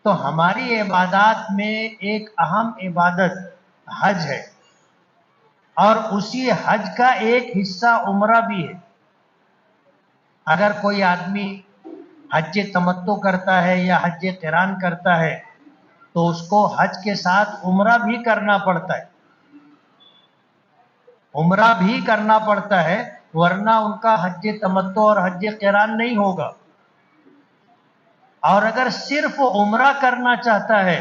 تو ہماری عبادات میں ایک اہم عبادت حج ہے، اور اسی حج کا ایک حصہ عمرہ بھی ہے۔ اگر کوئی آدمی حج تمتع کرتا ہے یا حج قران کرتا ہے تو اس کو حج کے ساتھ عمرہ بھی کرنا پڑتا ہے، عمرہ بھی کرنا پڑتا ہے، ورنہ ان کا حج تمتع اور حج قران نہیں ہوگا۔ اور اگر صرف عمرہ کرنا چاہتا ہے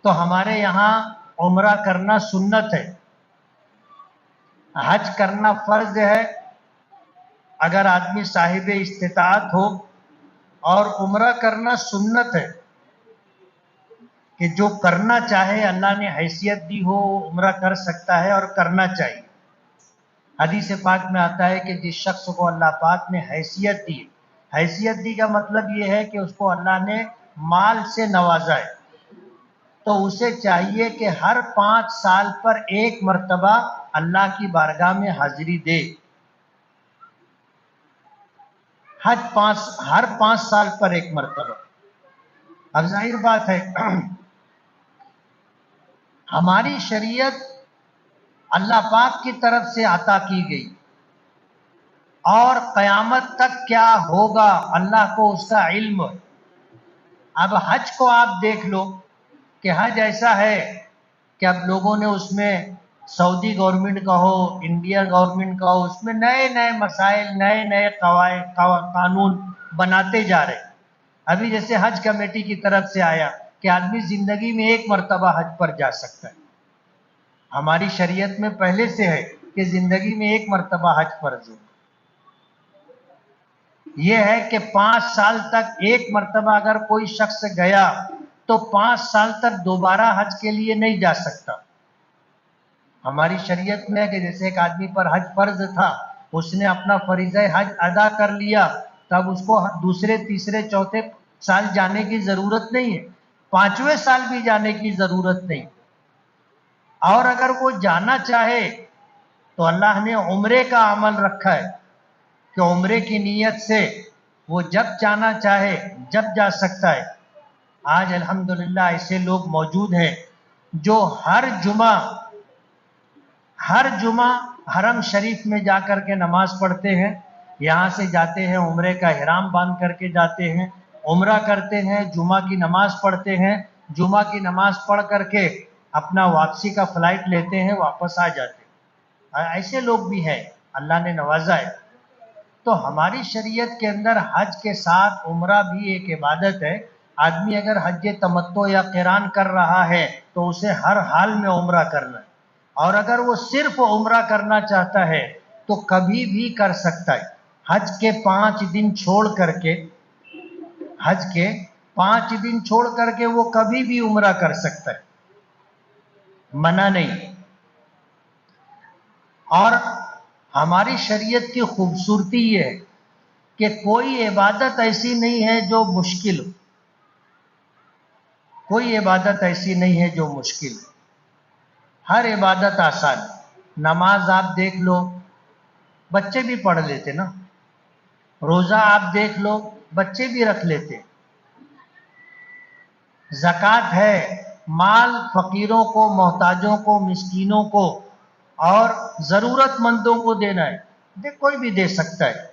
تو ہمارے یہاں عمرہ کرنا سنت ہے، حج کرنا فرض ہے اگر آدمی صاحب استطاعت ہو، اور عمرہ کرنا سنت ہے کہ جو کرنا چاہے اللہ نے حیثیت دی ہو عمرہ کر سکتا ہے اور کرنا چاہیے۔ حدیث پاک میں آتا ہے کہ جس شخص کو اللہ پاک نے حیثیت دی، حیثیت دی کا مطلب یہ ہے کہ اس کو اللہ نے مال سے نوازا ہے، تو اسے چاہیے کہ ہر 5 سال پر ایک مرتبہ اللہ کی بارگاہ میں حاضری دے۔ حج ہر 5 سال پر ایک مرتبہ۔ اب ظاہر بات ہے ہماری شریعت اللہ پاک کی طرف سے عطا کی گئی، اور قیامت تک کیا ہوگا اللہ کو اس کا علم ہے۔ اب حج کو آپ دیکھ لو کہ حج ایسا ہے کہ اب لوگوں نے اس میں سعودی گورنمنٹ کا ہو، انڈیا گورنمنٹ کا ہو، اس میں نئے نئے مسائل، نئے نئے قانون بناتے جا رہے۔ ابھی جیسے حج کمیٹی کی طرف سے آیا کہ آدمی زندگی میں ایک مرتبہ حج پر جا سکتا ہے۔ ہماری شریعت میں پہلے سے ہے کہ زندگی میں ایک مرتبہ حج فرض ہے۔ یہ ہے کہ 5 سال تک ایک مرتبہ اگر کوئی شخص گیا تو 5 سال تک دوبارہ حج کے لیے نہیں جا سکتا۔ ہماری شریعت میں کہ جیسے ایک آدمی پر حج فرض تھا، اس نے اپنا فریضہ حج ادا کر لیا، تب اس کو دوسرے تیسرے چوتھے سال جانے کی ضرورت نہیں ہے، 5ویں سال بھی جانے کی ضرورت نہیں۔ اور اگر وہ جانا چاہے تو اللہ نے عمرے کا عمل رکھا ہے کہ عمرے کی نیت سے وہ جب جانا چاہے جب جا سکتا ہے۔ آج الحمدللہ ایسے لوگ موجود ہیں جو ہر جمعہ حرم شریف میں جا کر کے نماز پڑھتے ہیں، یہاں سے جاتے ہیں عمرے کا احرام باندھ کر کے جاتے ہیں، عمرہ کرتے ہیں، جمعہ کی نماز پڑھتے ہیں، جمعہ کی نماز پڑھ کر کے اپنا واپسی کا فلائٹ لیتے ہیں، واپس آ جاتے ہیں۔ ایسے لوگ بھی ہیں، اللہ نے نوازا ہے۔ تو ہماری شریعت کے اندر حج کے ساتھ عمرہ بھی ایک عبادت ہے۔ آدمی اگر حج تمتع یا قران کر رہا ہے تو اسے ہر حال میں عمرہ کرنا ہے، اور اگر وہ صرف عمرہ کرنا چاہتا ہے تو کبھی بھی کر سکتا ہے۔ حج کے 5 دن چھوڑ کر کے وہ کبھی بھی عمرہ کر سکتا ہے، منع نہیں۔ اور ہماری شریعت کی خوبصورتی یہ ہے کہ کوئی عبادت ایسی نہیں ہے جو مشکل ہو، کوئی عبادت ایسی نہیں ہے جو مشکل ہو، ہر عبادت آسان ہے۔ نماز آپ دیکھ لو، بچے بھی پڑھ لیتے نا، روزہ آپ دیکھ لو، بچے بھی رکھ لیتے۔ زکوٰۃ ہے، مال فقیروں کو، محتاجوں کو، مسکینوں کو اور ضرورت مندوں کو دینا ہے، کوئی بھی دے سکتا ہے۔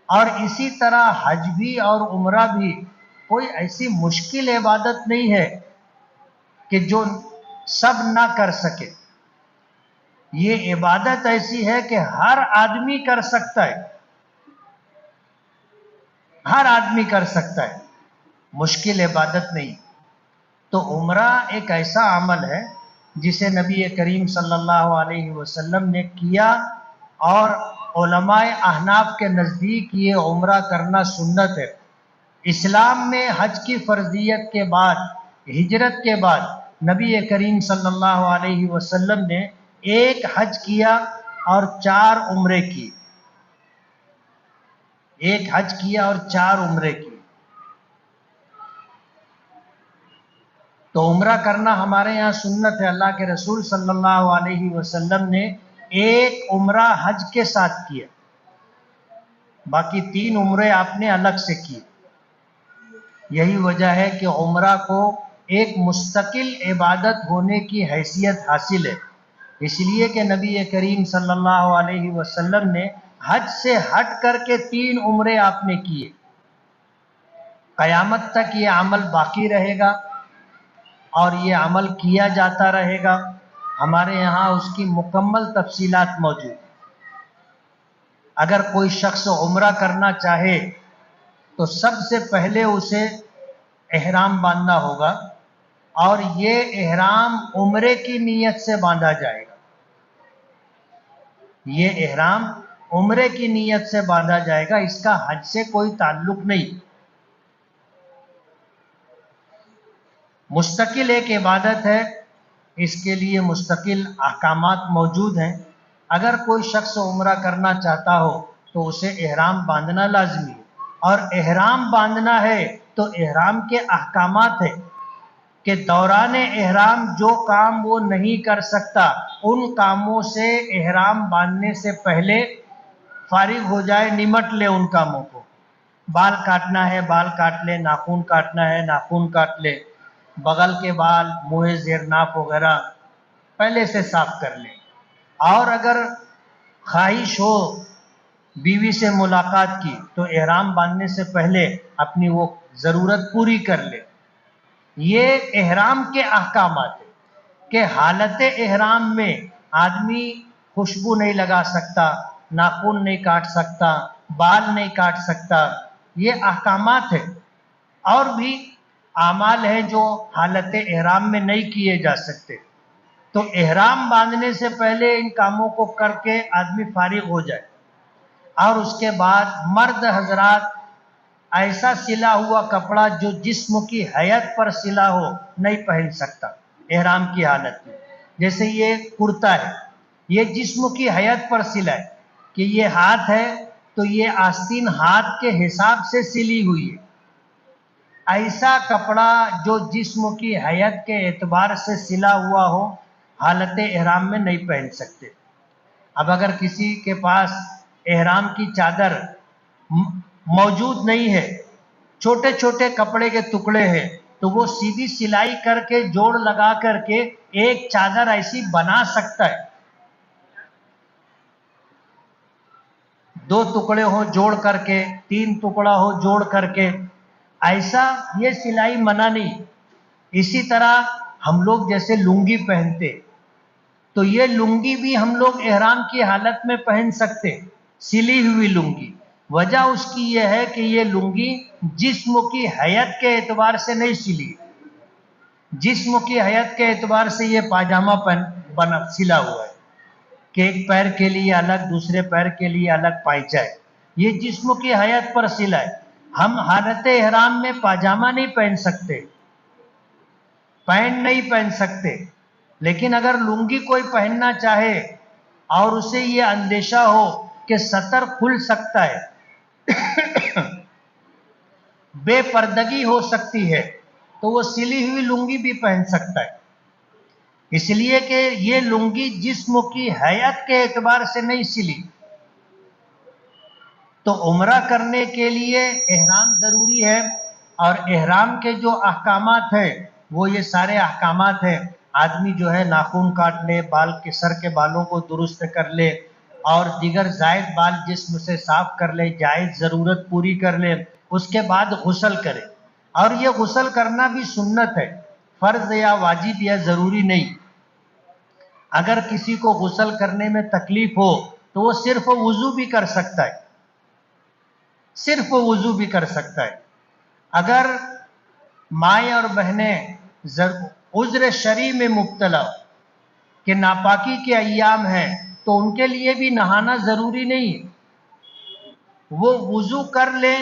اور اسی طرح حج بھی اور عمرہ بھی کوئی ایسی مشکل عبادت نہیں ہے کہ جو سب نہ کر سکے۔ یہ عبادت ایسی ہے کہ ہر آدمی کر سکتا ہے، ہر آدمی کر سکتا ہے، مشکل عبادت نہیں۔ تو عمرہ ایک ایسا عمل ہے جسے نبی کریم صلی اللہ علیہ وسلم نے کیا، اور علماء احناف کے نزدیک یہ عمرہ کرنا سنت ہے۔ اسلام میں حج کی فرضیت کے بعد، ہجرت کے بعد، نبی کریم صلی اللہ علیہ وسلم نے ایک حج کیا اور 4 عمرے کی، ایک حج کیا اور 4 عمرے کی۔ تو عمرہ کرنا ہمارے یہاں سنت ہے۔ اللہ کے رسول صلی اللہ علیہ وسلم نے ایک عمرہ حج کے ساتھ کیا، باقی 3 عمرے آپ نے الگ سے کیے۔ یہی وجہ ہے کہ عمرہ کو ایک مستقل عبادت ہونے کی حیثیت حاصل ہے، اس لیے کہ نبی کریم صلی اللہ علیہ وسلم نے حج سے ہٹ کر کے 3 عمرے آپ نے کیے۔ قیامت تک یہ عمل باقی رہے گا اور یہ عمل کیا جاتا رہے گا۔ ہمارے یہاں اس کی مکمل تفصیلات موجود ہیں۔ اگر کوئی شخص عمرہ کرنا چاہے تو سب سے پہلے اسے احرام باندھنا ہوگا، اور یہ احرام عمرے کی نیت سے باندھا جائے گا۔ یہ احرام عمرے کی نیت سے باندھا جائے گا، اس کا حج سے کوئی تعلق نہیں۔ مستقل ایک عبادت ہے، اس کے لیے مستقل احکامات موجود ہیں۔ اگر کوئی شخص عمرہ کرنا چاہتا ہو تو اسے احرام باندھنا لازمی ہے، اور احرام باندھنا ہے تو احرام کے احکامات ہیں کہ دوران احرام جو کام وہ نہیں کر سکتا ان کاموں سے احرام باندھنے سے پہلے فارغ ہو جائے، نمٹ لے ان کاموں کو۔ بال کاٹنا ہے بال کاٹ لے، ناخن کاٹنا ہے ناخن کاٹ لے، بغل کے بال، منہ زیر ناف وغیرہ پہلے سے صاف کر لے۔ اور اگر خواہش ہو بیوی سے ملاقات کی تو احرام باندھنے سے پہلے اپنی وہ ضرورت پوری کر لے۔ یہ احرام کے احکامات ہیں کہ حالت احرام میں آدمی خوشبو نہیں لگا سکتا، ناخن نہیں کاٹ سکتا، بال نہیں کاٹ سکتا، یہ احکامات ہیں۔ اور بھی اعمال ہیں جو حالت احرام میں نہیں کیے جا سکتے، تو احرام باندھنے سے پہلے ان کاموں کو کر کے آدمی فارغ ہو جائے۔ اور اس کے بعد مرد حضرات ایسا سلا ہوا کپڑا جو جسم کی حیت پر سلا ہو نہیں پہن سکتا احرام کی حالت میں۔ جیسے یہ کرتا ہے، یہ جسم کی حیت پر سلا ہے کہ یہ ہاتھ ہے تو یہ آستین ہاتھ کے حساب سے سلی ہوئی ہے۔ ایسا کپڑا جو جسم کی حیت کے اعتبار سے سلا ہوا ہو حالت احرام میں نہیں پہن سکتے۔ اب اگر کسی کے پاس احرام کی چادر موجود نہیں ہے، چھوٹے چھوٹے کپڑے کے ٹکڑے ہیں، تو وہ سیدھی سلائی کر کے جوڑ لگا کر کے ایک چادر ایسی بنا سکتا ہے۔ 2 ٹکڑے ہو جوڑ کر کے، 3 ٹکڑا ہو جوڑ کر کے، ایسا یہ سلائی منع نہیں۔ اسی طرح ہم لوگ جیسے لنگی پہنتے تو یہ لنگی بھی ہم لوگ احرام کی حالت میں پہن سکتے، سلی ہوئی لنگی۔ وجہ اس کی یہ ہے کہ یہ لنگی جسم کی حیت کے اعتبار سے نہیں سلی، جسم کی حیت کے اعتبار سے یہ پاجامہ سلا ہوا ہے کہ ایک پیر کے لیے الگ، دوسرے پیر کے لیے الگ پائچہ ہے، یہ جسم کی حیت پر سلا ہے۔ ہم حالت احرام میں پاجامہ نہیں پہن سکتے، پینٹ نہیں پہن سکتے، لیکن اگر لنگی کوئی پہننا چاہے اور اسے یہ اندیشہ ہو کہ سطر کھل سکتا ہے، بے پردگی ہو سکتی ہے، تو وہ سلی ہوئی لنگی بھی پہن سکتا ہے، اس لیے کہ یہ لنگی جسم کی حیت کے اعتبار سے نہیں سلی۔ تو عمرہ کرنے کے لیے احرام ضروری ہے، اور احرام کے جو احکامات ہیں وہ یہ سارے احکامات ہیں۔ آدمی جو ہے ناخن کاٹ لے، بال کے سر کے بالوں کو درست کر لے، اور دیگر زائد بال جسم سے صاف کر لے، جائز ضرورت پوری کر لے، اس کے بعد غسل کرے۔ اور یہ غسل کرنا بھی سنت ہے، فرض یا واجب یا ضروری نہیں۔ اگر کسی کو غسل کرنے میں تکلیف ہو تو وہ صرف وضو بھی کر سکتا ہے، صرف وضو بھی کر سکتا ہے۔ اگر مائیں اور بہنیں عذر شرعی میں مبتلا ہو کہ ناپاکی کے ایام ہیں تو ان کے لیے بھی نہانا ضروری نہیں ہے، وہ وضو کر لیں،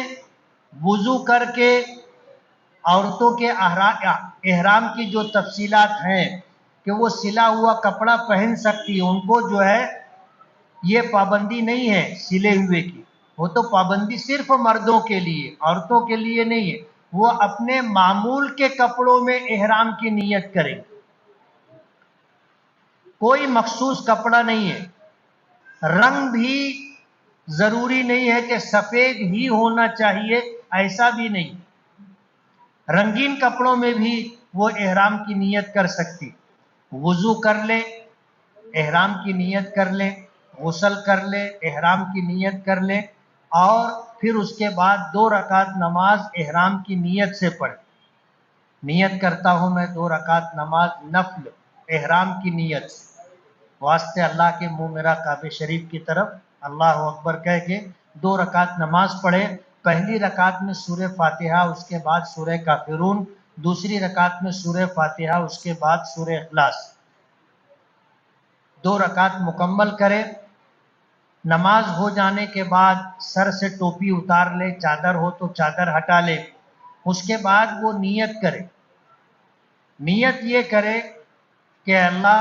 وضو کر کے عورتوں کے احرام کی جو تفصیلات ہیں کہ وہ سلا ہوا کپڑا پہن سکتی ہے، ان کو جو ہے یہ پابندی نہیں ہے سلے ہوئے کی، وہ تو پابندی صرف مردوں کے لیے، عورتوں کے لیے نہیں ہے۔ وہ اپنے معمول کے کپڑوں میں احرام کی نیت کریں، کوئی مخصوص کپڑا نہیں ہے، رنگ بھی ضروری نہیں ہے کہ سفید ہی ہونا چاہیے، ایسا بھی نہیں۔ رنگین کپڑوں میں بھی وہ احرام کی نیت کر سکتی، وضو کر لے احرام کی نیت کر لے، غسل کر لے احرام کی نیت کر لے، اور پھر اس کے بعد 2 رکعت نماز احرام کی نیت سے پڑھے۔ نیت کرتا ہوں میں 2 رکعت نماز نفل احرام کی نیت سے، واسطے اللہ کے منہ میرا کعبہ شریف کی طرف اللہ اکبر کہہ کے 2 رکعت نماز پڑھے۔ پہلی رکعت میں سورہ فاتحہ، اس کے بعد سورہ کافرون، دوسری رکعت میں سورہ فاتحہ، اس کے بعد سورہ اخلاص، 2 رکعت مکمل کرے۔ نماز ہو جانے کے بعد سر سے ٹوپی اتار لے، چادر ہو تو چادر ہٹا لے، اس کے بعد وہ نیت کرے۔ نیت یہ کرے کہ اللہ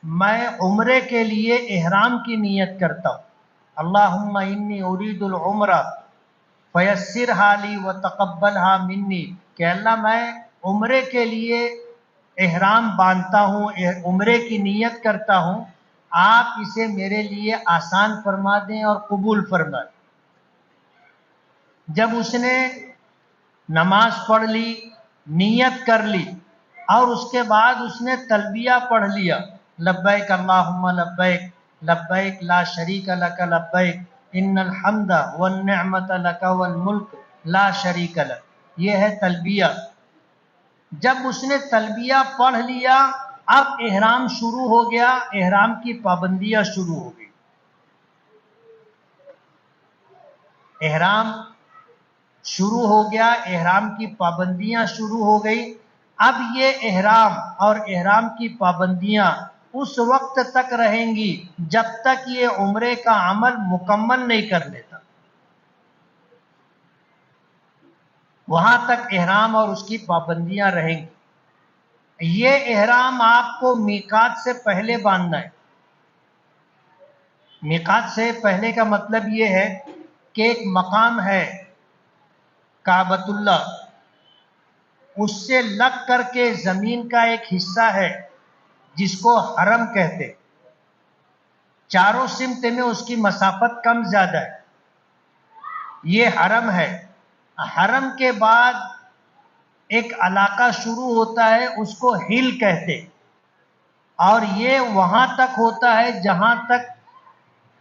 میں عمرے کے لیے احرام کی نیت کرتا ہوں، اللہم انی ارید العمرہ فیسرھا لی وتقبلھا منی، کہ اللہ میں عمرے کے لیے احرام باندھتا ہوں، عمرے کی نیت کرتا ہوں، آپ اسے میرے لیے آسان فرما دیں اور قبول فرما دیں۔ جب اس نے نماز پڑھ لی، نیت کر لی، اور اس کے بعد اس نے تلبیہ پڑھ لیا، لبیک اللہم لبیک لبیک لا شریک لک لبیک ان الحمد والنعمت لک والملک لا شریک لک، یہ ہے تلبیہ۔ جب اس نے تلبیہ پڑھ لیا، اب احرام شروع ہو گیا، احرام کی پابندیاں شروع ہو گئی۔ احرام شروع ہو گیا، احرام کی پابندیاں شروع ہو گئی۔ اب یہ احرام اور احرام کی پابندیاں اس وقت تک رہیں گی جب تک یہ عمرے کا عمل مکمل نہیں کر لیتا، وہاں تک احرام اور اس کی پابندیاں رہیں گی۔ یہ احرام آپ کو میقات سے پہلے باندھنا ہے۔ میقات سے پہلے کا مطلب یہ ہے کہ ایک مقام ہے کعبۃ اللہ، اس سے لگ کر کے زمین کا ایک حصہ ہے جس کو حرم کہتے، چاروں سمت میں اس کی مسافت کم زیادہ ہے، یہ حرم ہے۔ حرم کے بعد ایک علاقہ شروع ہوتا ہے، اس کو ہل کہتے، اور یہ وہاں تک ہوتا ہے جہاں تک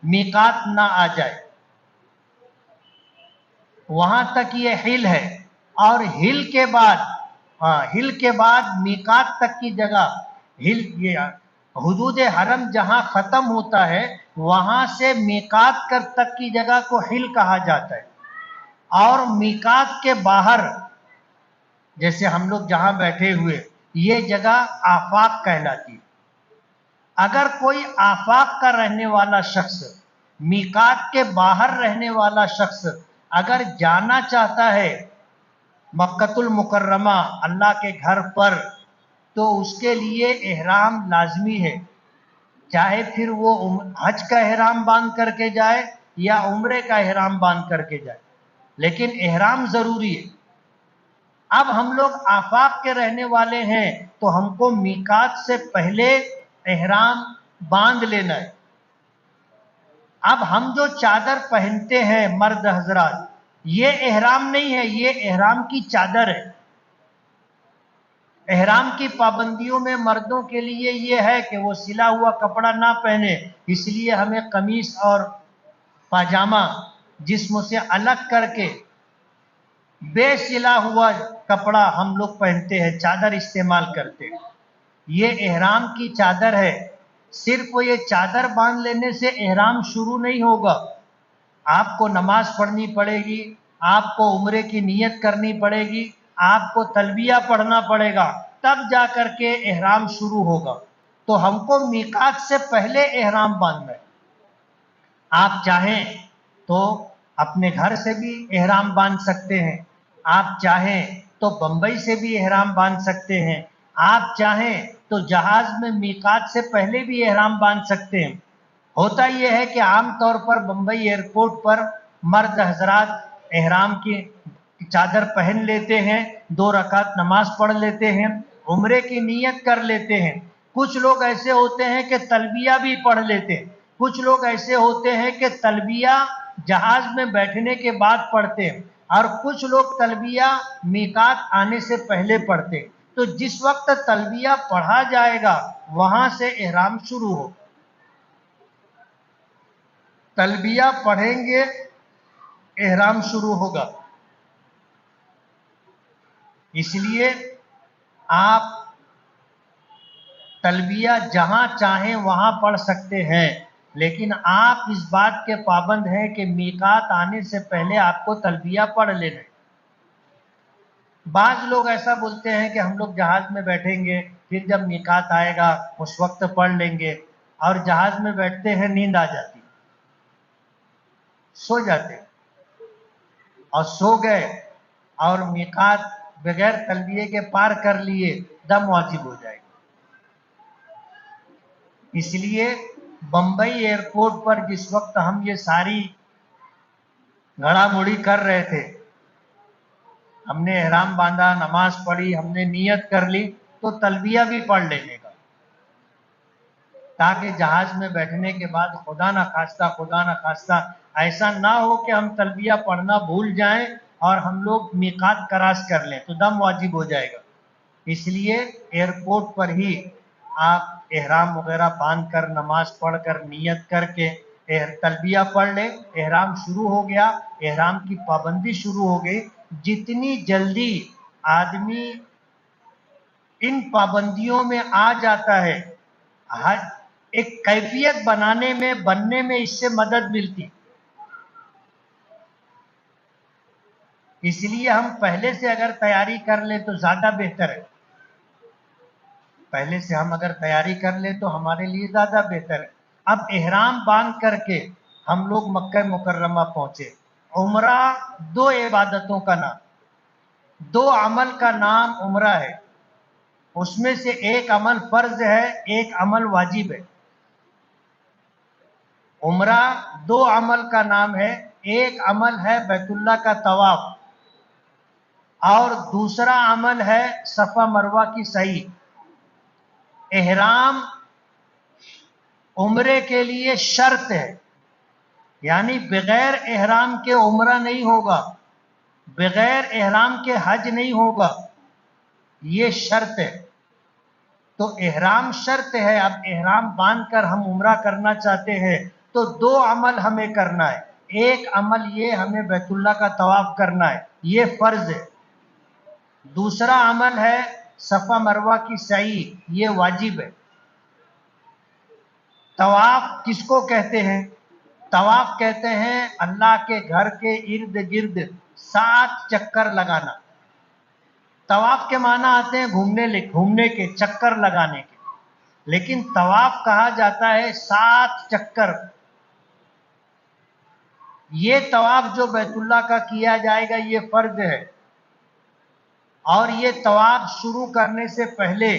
میقات نہ آ جائے، وہاں تک یہ ہل ہے۔ اور ہل کے بعد میقات تک کی جگہ، یہ حدود حرم جہاں ختم ہوتا ہے وہاں سے میقات تک کی جگہ کو ہل کہا جاتا ہے۔ اور میقات کے باہر، جیسے ہم لوگ جہاں بیٹھے ہوئے، یہ جگہ آفاق کہلاتی ہے۔ اگر کوئی آفاق کا رہنے والا شخص، میقات کے باہر رہنے والا شخص اگر جانا چاہتا ہے مکۃ المکرمہ اللہ کے گھر پر، تو اس کے لیے احرام لازمی ہے، چاہے پھر وہ حج کا احرام باندھ کر کے جائے یا عمرے کا احرام باندھ کر کے جائے، لیکن احرام ضروری ہے۔ اب ہم لوگ آفاق کے رہنے والے ہیں تو ہم کو میقات سے پہلے احرام باندھ لینا ہے۔ اب ہم جو چادر پہنتے ہیں مرد حضرات، یہ احرام نہیں ہے، یہ احرام کی چادر ہے۔ احرام کی پابندیوں میں مردوں کے لیے یہ ہے کہ وہ سلا ہوا کپڑا نہ پہنے، اس لیے ہمیں قمیص اور پاجامہ جسم سے الگ کر کے بے سلا ہوا کپڑا ہم لوگ پہنتے ہیں، چادر استعمال کرتے ہیں۔ یہ احرام کی چادر ہے۔ صرف یہ چادر باندھ لینے سے احرام شروع نہیں ہوگا، آپ کو نماز پڑھنی پڑے گی، آپ کو عمرے کی نیت کرنی پڑے گی، آپ کو تلبیہ پڑھنا پڑے گا، تب جا کر کے احرام شروع ہوگا۔ تو ہم کو میقات سے پہلے احرام باندھنا ہے۔ آپ چاہیں تو اپنے گھر سے بھی احرام باندھ سکتے ہیں، آپ چاہیں تو بمبئی سے بھی احرام باندھ سکتے ہیں، آپ چاہیں تو جہاز میں میقات سے پہلے بھی احرام باندھ سکتے ہیں۔ ہوتا یہ ہے کہ عام طور پر بمبئی ایئرپورٹ پر مرد حضرات احرام کی چادر پہن لیتے ہیں، 2 رکعت نماز پڑھ لیتے ہیں، عمرے کی نیت کر لیتے ہیں۔ کچھ لوگ ایسے ہوتے ہیں کہ تلبیہ بھی پڑھ لیتے ہیں، کچھ لوگ ایسے ہوتے ہیں کہ تلبیہ جہاز میں بیٹھنے کے بعد پڑھتے ہیں، اور کچھ لوگ تلبیہ میقات آنے سے پہلے پڑھتے. تو جس وقت تلبیہ پڑھا جائے گا وہاں سے احرام شروع ہو. تلبیہ پڑھیں گے احرام شروع ہوگا. اس لیے آپ تلبیہ جہاں چاہیں وہاں پڑھ سکتے ہیں، لیکن آپ اس بات کے پابند ہیں کہ میقات آنے سے پہلے آپ کو تلبیہ پڑھ لینا. بعض لوگ ایسا بولتے ہیں کہ ہم لوگ جہاز میں بیٹھیں گے، پھر جب میقات آئے گا اس وقت پڑھ لیں گے، اور جہاز میں بیٹھتے ہیں نیند آ جاتی، سو جاتے، اور سو گئے اور میقات بغیر تلبیہ کے پار کر لیے، دم واجب ہو جائے گا. اس لیے بمبئی ایئرپورٹ پر جس وقت ہم یہ ساری گھڑا موڑی کر رہے تھے، ہم نے احرام باندھا، نماز پڑھی، ہم نے نیت کر لی، تو تلبیہ بھی پڑھ لینے کا، تاکہ جہاز میں بیٹھنے کے بعد خدا نہ خواستہ ایسا نہ ہو کہ ہم تلبیہ پڑھنا بھول جائیں اور ہم لوگ میقات کراس کر لیں تو دم واجب ہو جائے گا. اس لیے ایئرپورٹ پر ہی آپ احرام وغیرہ باندھ کر، نماز پڑھ کر، نیت کر کے تلبیہ پڑھ لیں. احرام شروع ہو گیا، احرام کی پابندی شروع ہو گئی. جتنی جلدی آدمی ان پابندیوں میں آ جاتا ہے، ایک کیفیت بننے میں اس سے مدد ملتی. اس لیے ہم پہلے سے اگر تیاری کر لیں تو زیادہ بہتر ہے. پہلے سے ہم اگر تیاری کر لیں تو ہمارے لیے زیادہ بہتر ہے. اب احرام باندھ کر کے ہم لوگ مکہ مکرمہ پہنچے. عمرہ دو عبادتوں کا نام، دو عمل کا نام عمرہ ہے. اس میں سے ایک عمل فرض ہے، ایک عمل واجب ہے. عمرہ دو عمل کا نام ہے. ایک عمل ہے بیت اللہ کا طواف، اور دوسرا عمل ہے صفا مروہ کی سعی. احرام عمرے کے لیے شرط ہے، یعنی بغیر احرام کے عمرہ نہیں ہوگا، بغیر احرام کے حج نہیں ہوگا، یہ شرط ہے. تو احرام شرط ہے. اب احرام باندھ کر ہم عمرہ کرنا چاہتے ہیں تو دو عمل ہمیں کرنا ہے. ایک عمل یہ ہمیں بیت اللہ کا طواف کرنا ہے، یہ فرض ہے. دوسرا عمل ہے صفا مروہ کی سعی، یہ واجب ہے. طواف کس کو کہتے ہیں؟ طواف کہتے ہیں اللہ کے گھر کے ارد گرد 7 چکر لگانا. طواف کے معنی آتے ہیں گھومنے کے، چکر لگانے کے، لیکن طواف کہا جاتا ہے 7 چکر. یہ طواف جو بیت اللہ کا کیا جائے گا یہ فرض ہے. اور یہ طواف شروع کرنے سے پہلے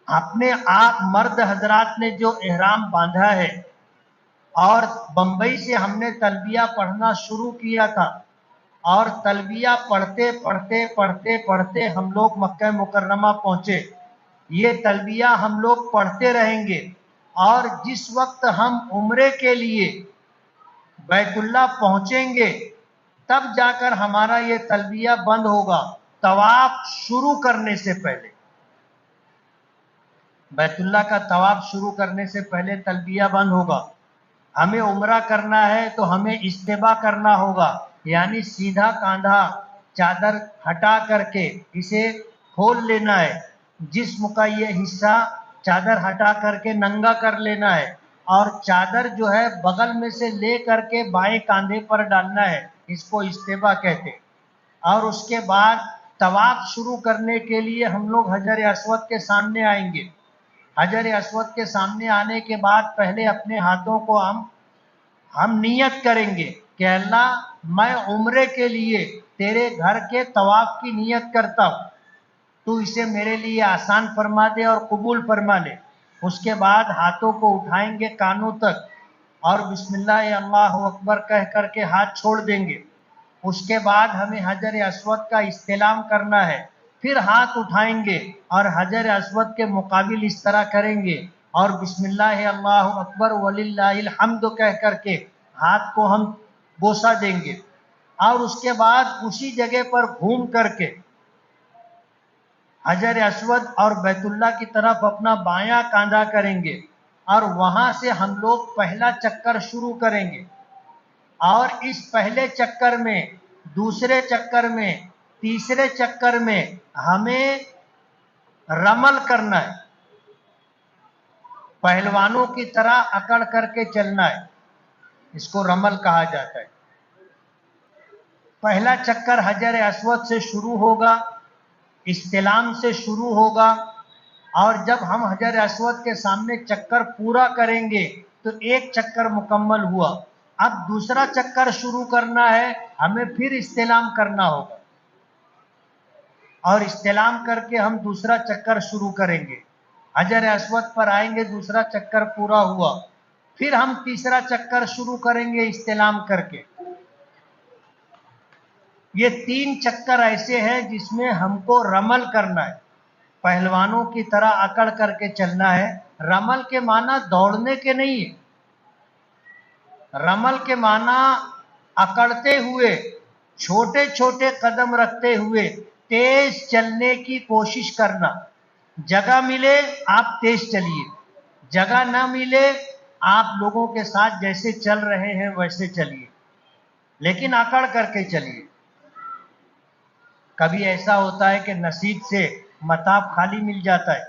اپنے آپ مرد حضرات نے جو احرام باندھا ہے، اور بمبئی سے ہم نے تلبیہ پڑھنا شروع کیا تھا، اور تلبیہ پڑھتے پڑھتے پڑھتے پڑھتے ہم لوگ مکہ مکرمہ پہنچے. یہ تلبیہ ہم لوگ پڑھتے رہیں گے، اور جس وقت ہم عمرے کے لیے بیت اللہ پہنچیں گے تب جا کر ہمارا یہ تلبیہ بند ہوگا. طواف شروع کرنے سے پہلے، بیت اللہ کا طواف شروع کرنے سے پہلے تلبیہ بند ہوگا. ہمیں عمرہ کرنا ہے تو ہمیں استباء کرنا ہوگا، یعنی سیدھا کاندھا چادر ہٹا کر کے اسے کھول لینا ہے. جسم کا یہ حصہ چادر ہٹا کر کے ننگا کر لینا ہے، اور چادر جو ہے بغل میں سے لے کر کے بائیں کاندھے پر ڈالنا ہے. اس کو استباء کہتے ہیں. اور اس کے بعد طواف شروع کرنے کے لیے ہم لوگ حجر اسود کے سامنے آئیں گے. حجر اسود کے سامنے آنے کے بعد پہلے اپنے ہاتھوں کو ہم نیت کریں گے کہ اللہ میں عمرے کے لیے تیرے گھر کے طواف کی نیت کرتا ہوں، تو اسے میرے لیے آسان فرما دے اور قبول فرما لے. اس کے بعد ہاتھوں کو اٹھائیں گے کانوں تک، اور بسم اللہ اللہ اکبر کہہ کر کے ہاتھ چھوڑ دیں گے. اس کے بعد ہمیں حجر اسود کا استلام کرنا ہے. پھر ہاتھ اٹھائیں گے اور حجر اسود کے مقابل اس طرح کریں گے، اور بسم اللہ اللہ اکبر وللہ الحمد کہہ کر کے ہاتھ کو ہم بوسہ دیں گے. اور اس کے بعد اسی جگہ پر گھوم کر کے حجر اسود اور بیت اللہ کی طرف اپنا بایاں کاندھا کریں گے، اور وہاں سے ہم لوگ پہلا چکر شروع کریں گے، اور اس پہلے چکر میں، دوسرے چکر میں، تیسرے چکر میں ہمیں رمل کرنا ہے، پہلوانوں کی طرح اکڑ کر کے چلنا ہے، اس کو رمل کہا جاتا ہے۔ پہلا چکر حجر اسود سے شروع ہوگا، استلام سے شروع ہوگا، اور جب ہم حجر اسود کے سامنے چکر پورا کریں گے تو ایک چکر مکمل ہوا۔ اب دوسرا چکر شروع کرنا ہے، ہمیں پھر استلام کرنا ہوگا، اور استلام کر کے ہم دوسرا چکر شروع کریں گے، حجر اسود پر آئیں گے، دوسرا چکر پورا ہوا، پھر ہم تیسرا چکر شروع کریں گے استلام کر کے۔ یہ 3 چکر ایسے ہیں جس میں ہم کو رمل کرنا ہے، پہلوانوں کی طرح اکڑ کر کے چلنا ہے۔ رمل کے معنی دوڑنے کے نہیں ہے، رمل کے معنی اکڑتے ہوئے، چھوٹے چھوٹے قدم رکھتے ہوئے تیز چلنے کی کوشش کرنا۔ جگہ ملے آپ تیز چلیے، جگہ نہ ملے آپ لوگوں کے ساتھ جیسے چل رہے ہیں ویسے چلیے، لیکن اکڑ کر کے چلیے۔ کبھی ایسا ہوتا ہے کہ نصیب سے مطاف خالی مل جاتا ہے،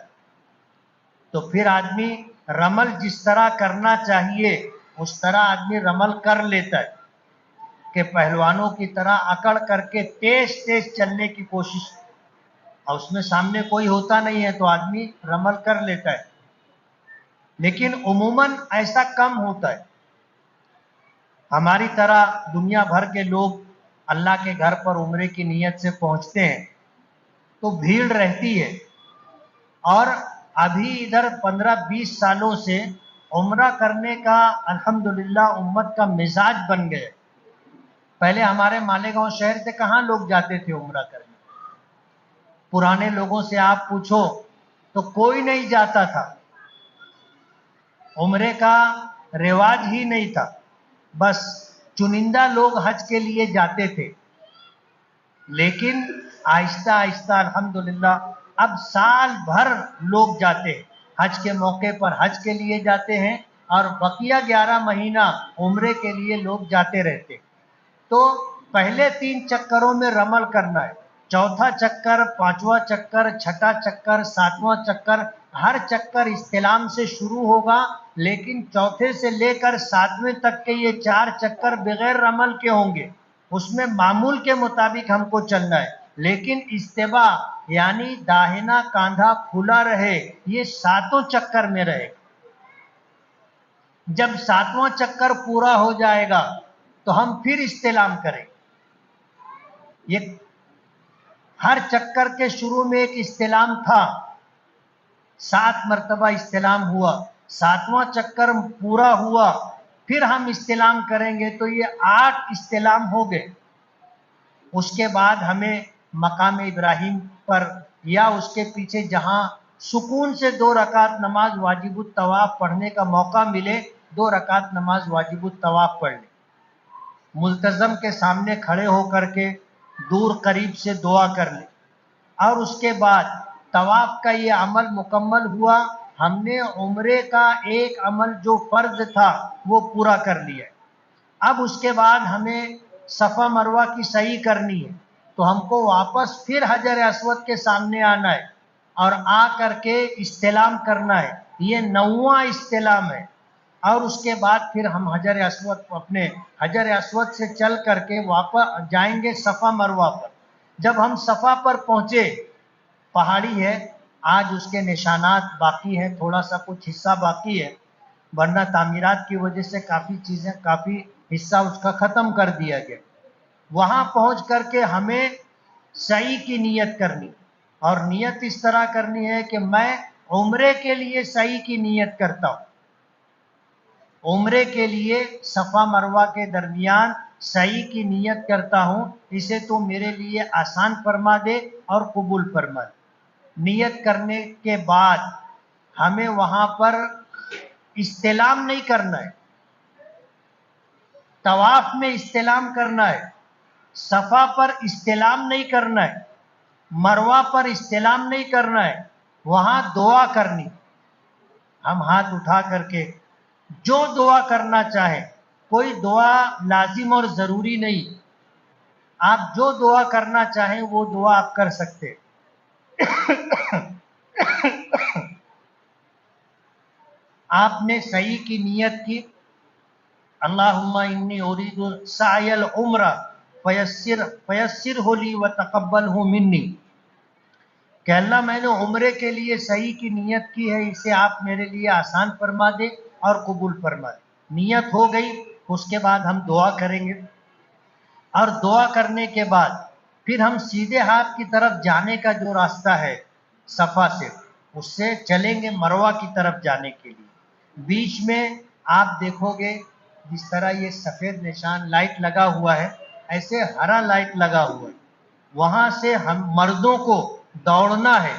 تو پھر آدمی رمل جس طرح کرنا چاہیے اس طرح آدمی رمل کر لیتا ہے، کہ پہلوانوں کی طرح اکڑ کر کے تیز تیز چلنے کی کوشش، اور اس میں سامنے کوئی ہوتا نہیں ہے تو آدمی رمل کر لیتا ہے، لیکن عموماً ایسا کم ہوتا ہے۔ ہماری طرح دنیا بھر کے لوگ اللہ کے گھر پر عمرے کی نیت سے پہنچتے ہیں تو بھیڑ رہتی ہے، اور ابھی ادھر 15-20 سالوں سے عمرہ کرنے کا الحمدللہ امت کا مزاج بن گیا۔ پہلے ہمارے مالیگاؤں شہر سے کہاں لوگ جاتے تھے عمرہ کرنے؟ پرانے لوگوں سے آپ پوچھو تو کوئی نہیں جاتا تھا، عمرے کا رواج ہی نہیں تھا، بس چنندہ لوگ حج کے لیے جاتے تھے۔ لیکن آہستہ آہستہ الحمدللہ اب سال بھر لوگ جاتے ہیں، حج کے موقع پر حج کے لیے جاتے ہیں، اور بقیہ 11 مہینہ عمرے کے لیے لوگ جاتے رہتے۔ تو پہلے 3 چکروں میں رمل کرنا ہے، چوتھا چکر، 5واں چکر، چھٹا چکر، 7واں چکر، ہر چکر استلام سے شروع ہوگا، لیکن چوتھے سے لے کر 7ویں تک کے یہ 4 چکر بغیر رمل کے ہوں گے، اس میں معمول کے مطابق ہم کو چلنا ہے، لیکن استوا یعنی داہنا کاندھا کھلا رہے، یہ 7 چکر میں رہے۔ جب 7واں چکر پورا ہو جائے گا تو ہم پھر استلام کریں۔ یہ ہر چکر کے شروع میں ایک استلام تھا، 7 مرتبہ استلام ہوا، 7واں چکر پورا ہوا، پھر ہم استلام کریں گے تو یہ 8 استلام ہو گئے۔ اس کے بعد ہمیں مقام ابراہیم پر یا اس کے پیچھے جہاں سکون سے 2 رکعت نماز واجب الطواف پڑھنے کا موقع ملے، 2 رکعت نماز واجب الطواف پڑھ لیں، ملتزم کے سامنے کھڑے ہو کر کے دور قریب سے دعا کر لیں، اور اس کے بعد طواف کا یہ عمل مکمل ہوا، ہم نے عمرے کا ایک عمل جو فرض تھا وہ پورا کر لیا۔ اب اس کے بعد ہمیں صفا مروہ کی سعی کرنی ہے، تو ہم کو واپس پھر حجر اسود کے سامنے آنا ہے اور آ کر کے استلام کرنا ہے، یہ 9واں استلام ہے، اور اس کے بعد پھر ہم حجر اسود اپنے حجر اسود سے چل کر کے واپس جائیں گے صفا مروہ پر۔ جب ہم صفا پر پہنچے، پہاڑی ہے، آج اس کے نشانات باقی ہیں، تھوڑا سا کچھ حصہ باقی ہے، ورنہ تعمیرات کی وجہ سے کافی حصہ اس کا ختم کر دیا گیا۔ وہاں پہنچ کر کے ہمیں سعی کی نیت کرنی، اور نیت اس طرح کرنی ہے کہ میں عمرے کے لیے سعی کی نیت کرتا ہوں، عمرے کے لیے صفا مروہ کے درمیان سعی کی نیت کرتا ہوں، اسے تو میرے لیے آسان فرما دے اور قبول فرما دے۔ نیت کرنے کے بعد ہمیں وہاں پر استلام نہیں کرنا ہے، طواف میں استلام کرنا ہے، صفا پر استلام نہیں کرنا ہے، مروہ پر استلام نہیں کرنا ہے، وہاں دعا کرنی. ہم ہاتھ اٹھا کر کے جو دعا کرنا چاہیں، کوئی دعا لازم اور ضروری نہیں، آپ جو دعا کرنا چاہیں وہ دعا آپ کر سکتے. آپ نے صحیح کی نیت کی، اللہم انی ارید سعی العمرہ فیسرہ لی وتقبلہ منی، کہ اللہ میں نے عمرے کے لیے صحیح کی نیت کی ہے، اسے آپ میرے لیے آسان فرما دے اور قبول فرما دے. نیت ہو گئی، اس کے بعد ہم دعا کریں گے، اور دعا کرنے کے بعد پھر ہم سیدھے ہاتھ کی طرف جانے کا جو راستہ ہے صفا سے، اس سے چلیں گے مروہ کی طرف جانے کے لیے. بیچ میں آپ دیکھو گے جس طرح یہ سفید نشان لائٹ لگا ہوا ہے، ایسے ہرا لائٹ لگا ہوا ہے، وہاں سے ہم مردوں کو دوڑنا ہے،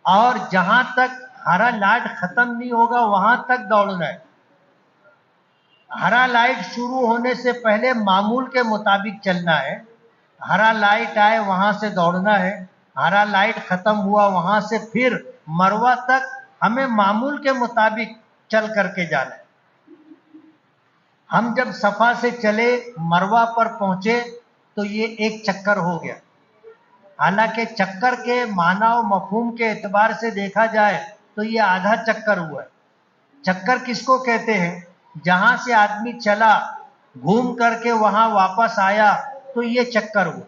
اور جہاں تک ہرا لائٹ ختم نہیں ہوگا وہاں تک دوڑنا ہے. ہرا لائٹ شروع ہونے سے پہلے معمول کے مطابق چلنا ہے، ہرا لائٹ آئے وہاں سے دوڑنا ہے، ہرا لائٹ ختم ہوا وہاں سے پھر مروہ تک ہمیں معمول کے مطابق چل کر کے جانا ہے. ہم جب صفا سے چلے مروہ پر پہنچے تو یہ ایک چکر ہو گیا. حالانکہ چکر کے معنی و مفہوم کے اعتبار سے دیکھا جائے تو یہ آدھا چکر ہوا ہے. چکر کس کو کہتے ہیں؟ جہاں سے آدمی چلا گھوم کر کے وہاں واپس آیا تو یہ چکر ہوا.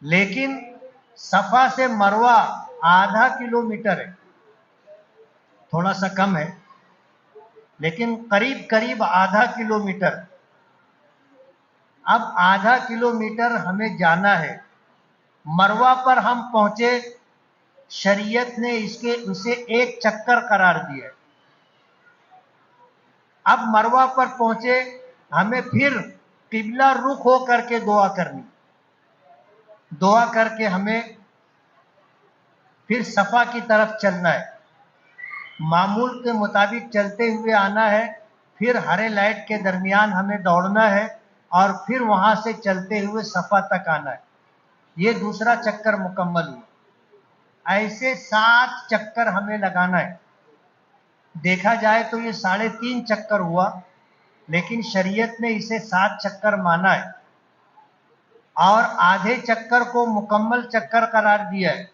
لیکن صفا سے مروہ آدھا کلومیٹر ہے، تھوڑا سا کم ہے لیکن قریب قریب آدھا کلومیٹر. اب آدھا کلومیٹر ہمیں جانا ہے، مروہ پر ہم پہنچے، شریعت نے اسے ایک چکر قرار دیا. اب مروہ پر پہنچے، ہمیں پھر قبلہ رخ ہو کر کے دعا کرنی، دعا کر کے ہمیں پھر صفا کی طرف چلنا ہے، معمول کے مطابق چلتے ہوئے آنا ہے، پھر ہرے لائٹ کے درمیان ہمیں دوڑنا ہے، اور پھر وہاں سے چلتے ہوئے صفا تک آنا ہے. یہ دوسرا چکر مکمل ہوا. ایسے 7 چکر ہمیں لگانا ہے. دیکھا جائے تو یہ 3.5 چکر ہوا، لیکن شریعت نے اسے 7 چکر مانا ہے، اور آدھے چکر کو مکمل چکر قرار دیا ہے.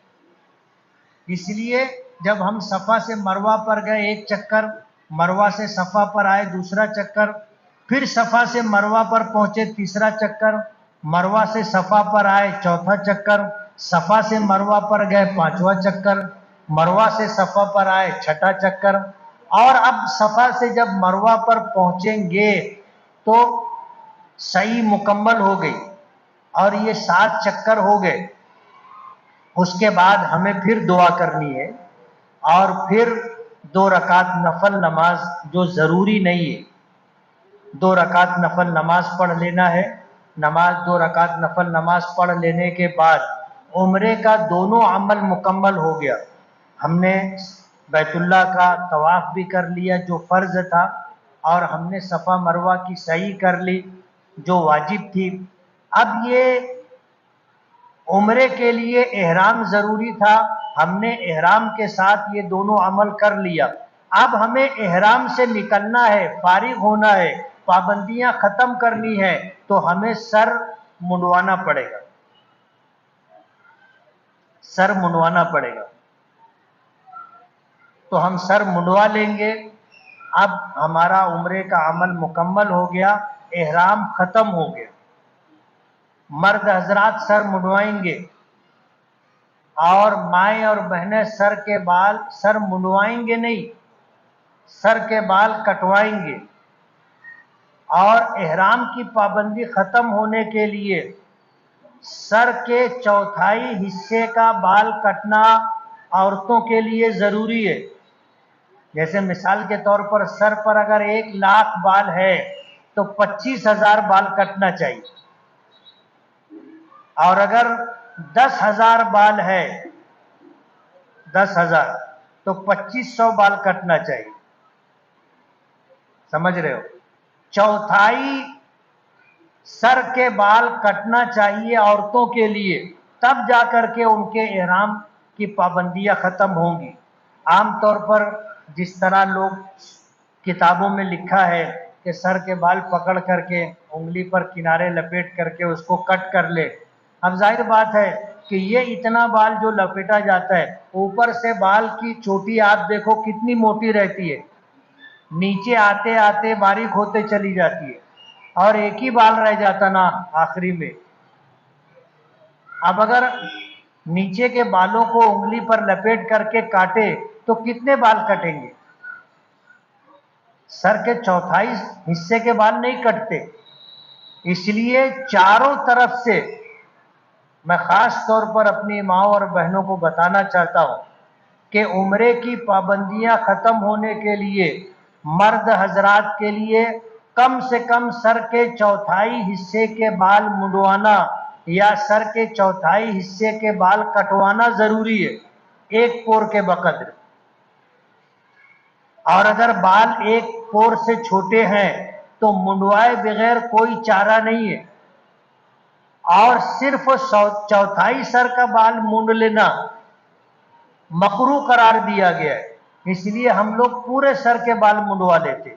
اس لیے جب ہم صفا سے مروہ پر گئے ایک چکر، مروہ سے صفا پر آئے دوسرا چکر، پھر صفا سے مروہ پر پہنچے تیسرا چکر، مروہ سے صفا پر آئے چوتھا چکر، صفا سے مروہ پر گئے 5واں چکر، مروہ سے صفا پر آئے 6واں چکر. اور اب صفا سے جب مروہ پر پہنچیں گے تو صحیح مکمل ہو گئی اور یہ 7 چکر ہو گئے. اس کے بعد ہمیں پھر دعا کرنی ہے، اور پھر 2 رکعت نفل نماز جو ضروری نہیں ہے، 2 رکعت نفل نماز پڑھ لینا ہے. 2 رکعت نفل نماز پڑھ لینے کے بعد عمرے کا دونوں عمل مکمل ہو گیا. ہم نے بیت اللہ کا طواف بھی کر لیا جو فرض تھا، اور ہم نے صفا مروہ کی سعی کر لی جو واجب تھی. اب یہ عمرے کے لیے احرام ضروری تھا، ہم نے احرام کے ساتھ یہ دونوں عمل کر لیا. اب ہمیں احرام سے نکلنا ہے، فارغ ہونا ہے، پابندیاں ختم کرنی ہے، تو ہمیں سر منڈوانا پڑے گا، سر منڈوانا پڑے گا. تو ہم سر منڈوا لیں گے. اب ہمارا عمرے کا عمل مکمل ہو گیا، احرام ختم ہو گیا. مرد حضرات سر منڈوائیں گے، اور مائیں اور بہنیں سر منڈوائیں گے نہیں، سر کے بال کٹوائیں گے. اور احرام کی پابندی ختم ہونے کے لیے سر کے چوتھائی حصے کا بال کٹنا عورتوں کے لیے ضروری ہے. جیسے مثال کے طور پر سر پر اگر 1,00,000 بال ہے تو 25,000 بال کٹنا چاہیے، اور اگر 10,000 بال ہے 10,000 تو 2,500 بال کٹنا چاہیے. سمجھ رہے ہو؟ چوتھائی سر کے بال کٹنا چاہیے عورتوں کے لیے، تب جا کر کے ان کے احرام کی پابندیاں ختم ہوں گی۔ عام طور پر جس طرح لوگ کتابوں میں لکھا ہے کہ سر کے بال پکڑ کر کے انگلی پر کنارے لپیٹ کر کے اس کو کٹ کر لے، اب ظاہر بات ہے کہ یہ اتنا بال جو لپیٹا جاتا ہے، اوپر سے بال کی چوٹی آپ دیکھو کتنی موٹی رہتی ہے، نیچے آتے آتے باریک ہوتے چلی جاتی ہے، اور ایک ہی بال رہ جاتا نا آخری میں۔ اب اگر نیچے کے بالوں کو انگلی پر لپیٹ کر کے کاٹے تو کتنے بال کٹیں گے؟ سر کے چوتھائی حصے کے بال نہیں کٹتے، اس لیے چاروں طرف سے میں خاص طور پر اپنی ماں اور بہنوں کو بتانا چاہتا ہوں کہ عمرے کی پابندیاں ختم ہونے کے لیے مرد حضرات کے لیے کم سے کم سر کے چوتھائی حصے کے بال منڈوانا یا سر کے چوتھائی حصے کے بال کٹوانا ضروری ہے، ایک پور کے بقدر۔ اور اگر بال ایک پور سے چھوٹے ہیں تو منڈوائے بغیر کوئی چارہ نہیں ہے، اور صرف چوتھائی سر کا بال مونڈ لینا مکروہ قرار دیا گیا ہے، اس لیے ہم لوگ پورے سر کے بال منڈوا لیتے۔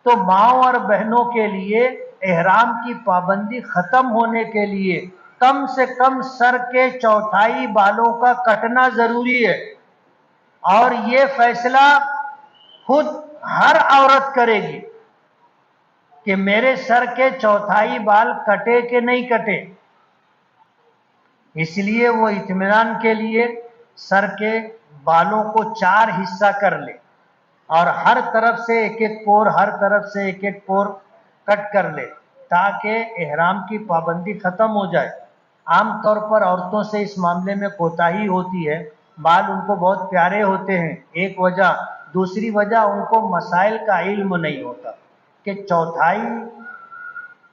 تو ماؤں اور بہنوں کے لیے احرام کی پابندی ختم ہونے کے لیے کم سے کم سر کے چوتھائی بالوں کا کٹنا ضروری ہے، اور یہ فیصلہ خود ہر عورت کرے گی کہ میرے سر کے چوتھائی بال کٹے کہ نہیں کٹے۔ اس لیے وہ اطمینان کے لیے سر کے بالوں کو 4 حصہ کر لے اور ہر طرف سے ایک ایک پور، ہر طرف سے ایک ایک پور کٹ کر لے تاکہ احرام کی پابندی ختم ہو جائے۔ عام طور پر عورتوں سے اس معاملے میں کوتاہی ہوتی ہے، بال ان کو بہت پیارے ہوتے ہیں، ایک وجہ، دوسری وجہ ان کو مسائل کا علم نہیں ہوتا کہ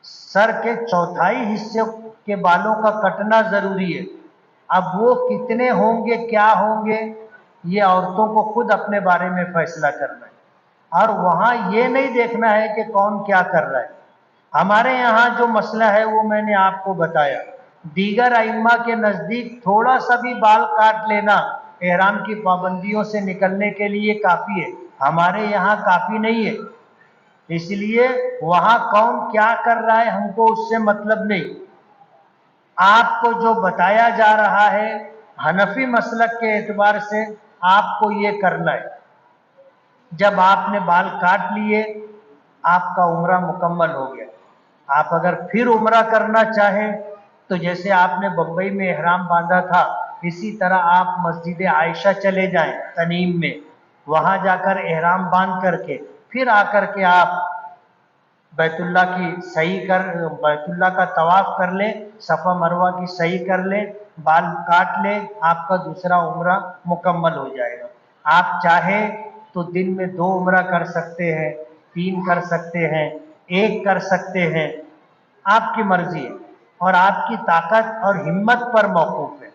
سر کے چوتھائی حصے کے بالوں کا کٹنا ضروری ہے۔ اب وہ کتنے ہوں گے، کیا ہوں گے، یہ عورتوں کو خود اپنے بارے میں فیصلہ کرنا ہے، اور وہاں یہ نہیں دیکھنا ہے کہ کون کیا کر رہا ہے۔ ہمارے یہاں جو مسئلہ ہے وہ میں نے آپ کو بتایا، دیگر ائمہ کے نزدیک تھوڑا سا بھی بال کاٹ لینا احرام کی پابندیوں سے نکلنے کے لیے کافی ہے، ہمارے یہاں کافی نہیں ہے۔ اس لیے وہاں کون کیا کر رہا ہے ہم کو اس سے مطلب نہیں، آپ کو جو بتایا جا رہا ہے حنفی مسلک کے اعتبار سے آپ کو یہ کرنا ہے۔ جب آپ نے بال کاٹ لیے آپ کا عمرہ مکمل ہو گیا۔ آپ اگر پھر عمرہ کرنا چاہیں تو جیسے آپ نے بمبئی میں احرام باندھا تھا اسی طرح آپ مسجد عائشہ چلے جائیں تنعیم میں، وہاں جا کر احرام باندھ کر کے پھر آ کر کے آپ بیت اللہ کا طواف کر لیں، صفا مروہ کی صحیح کر لیں، بال کاٹ لیں، آپ کا دوسرا عمرہ مکمل ہو جائے گا۔ آپ چاہیں تو دن میں 2 عمرہ کر سکتے ہیں، 3 کر سکتے ہیں، 1 کر سکتے ہیں، آپ کی مرضی ہے، اور آپ کی طاقت اور ہمت پر موقوف ہے۔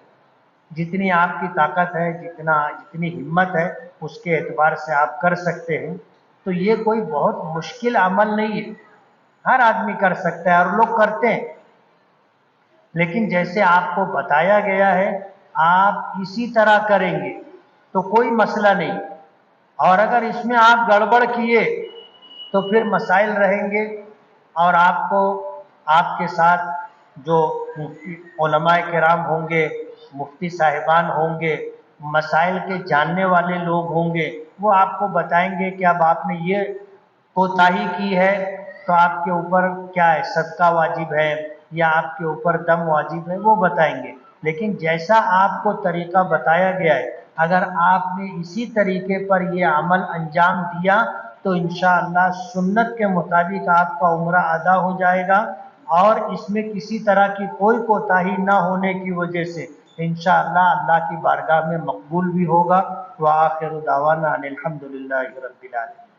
جتنی آپ کی طاقت ہے، جتنی ہمت ہے، اس کے اعتبار سے آپ کر سکتے ہیں۔ تو یہ کوئی بہت مشکل عمل نہیں ہے، ہر آدمی کر سکتا ہے اور لوگ کرتے ہیں، لیکن جیسے آپ کو بتایا گیا ہے آپ اسی طرح کریں گے تو کوئی مسئلہ نہیں، اور اگر اس میں آپ گڑبڑ کیے تو پھر مسائل رہیں گے، اور آپ کے ساتھ جو علماء کرام ہوں گے، مفتی صاحبان ہوں گے، مسائل کے جاننے والے لوگ ہوں گے، وہ آپ کو بتائیں گے کہ اب آپ نے یہ کوتاہی کی ہے تو آپ کے اوپر کیا ہے، صدقہ واجب ہے یا آپ کے اوپر دم واجب ہے، وہ بتائیں گے۔ لیکن جیسا آپ کو طریقہ بتایا گیا ہے اگر آپ نے اسی طریقے پر یہ عمل انجام دیا تو انشاءاللہ سنت کے مطابق آپ کا عمرہ ادا ہو جائے گا، اور اس میں کسی طرح کی کوئی کوتاہی نہ ہونے کی وجہ سے انشاءاللہ اللہ کی بارگاہ میں مقبول بھی ہوگا۔ وآخر دعوانا ان الحمد للہ رب العالمین۔